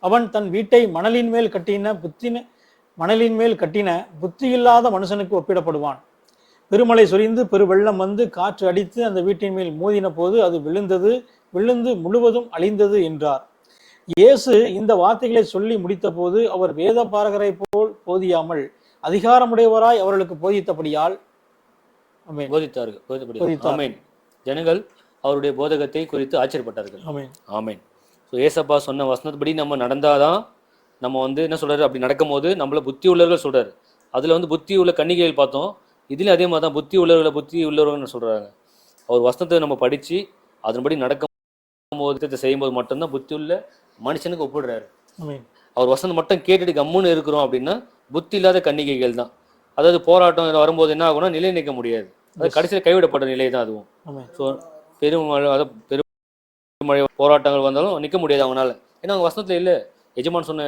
அவன் தன் வீட்டை மணலின் மேல் கட்டின புத்தியில்லாத மனுஷனுக்கு ஒப்பிடப்படுவான். பெருமழை சொரிந்து பெருவெள்ளம் வந்து காற்று அடித்து அந்த வீட்டின் மேல் மோதின போது அது விழுந்து முழுவதும் அழிந்தது என்றார். இயேசு இந்த வார்த்தைகளை சொல்லி முடித்த போது அவர் வேத பாரகரை போல் போதியாமல் அதிகாரமுடையவராய் அவர்களுக்கு போதித்தபடியால் போதித்தார்கள். ஜனங்கள் அவருடைய போதகத்தை குறித்து ஆச்சரியப்பட்டார்கள். ஆமென். ஸோ ஏசப்பா சொன்ன வசனத்துபடி நம்ம நடந்தாதான் நம்ம வந்து என்ன சொல்றாரு, அப்படி நடக்கும்போது நம்மள புத்தி உள்ளவர்கள் சொல்றாரு. அதுல வந்து புத்தி உள்ள கன்னிகைகள் பார்த்தோம். இதுலயும் அதே மாதிரி தான் புத்தி உள்ளவர்கள் சொல்றாங்க. அவர் வசனத்தை நம்ம படிச்சு அதன்படி நடக்கும்போது செய்யும்போது மட்டும்தான் புத்தி உள்ள மனுஷனுக்கு ஒப்பிடுறாரு. அவர் வசனம் மட்டும் கேட்டுட்டு கம்முன்னு இருக்கிறோம் அப்படின்னா புத்தி இல்லாத கன்னிகைகள் தான். அதாவது போராட்டம் வரும்போது என்ன ஆகும்னா நிலை நிற்க முடியாது. அது கடைசியில் கைவிடப்பட்ட நிலை தான் அதுவும். ஸோ பெருமழை போராட்டங்கள் வந்தாலும் நிற்க முடியாது அவங்களால. ஏன்னா அவங்க வசனத்துல இல்லை, எஜமான் சொன்ன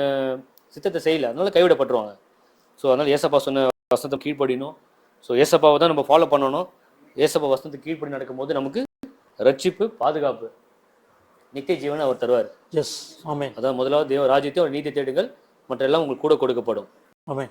சித்தத்தை செய்யலை, அதனால கைவிடப்பட்டுருவாங்க. ஸோ அதனால ஏசப்பா சொன்ன வசனத்தை கீழ்ப்படினோம். ஸோ ஏசப்பாவை தான் நம்ம ஃபாலோ பண்ணணும். ஏசப்பா வசனத்தை கீழ்ப்படி நடக்கும்போது நமக்கு ரட்சிப்பு, பாதுகாப்பு, நித்திய ஜீவனை அவர் தருவார். எஸ். ஆமென். அதான் முதலாவது தேவ ராஜ்யத்தை ஒரு நீதி தேடுங்கள், மற்ற எல்லாம் உங்களுக்கு கூட கொடுக்கப்படும். ஆமென்.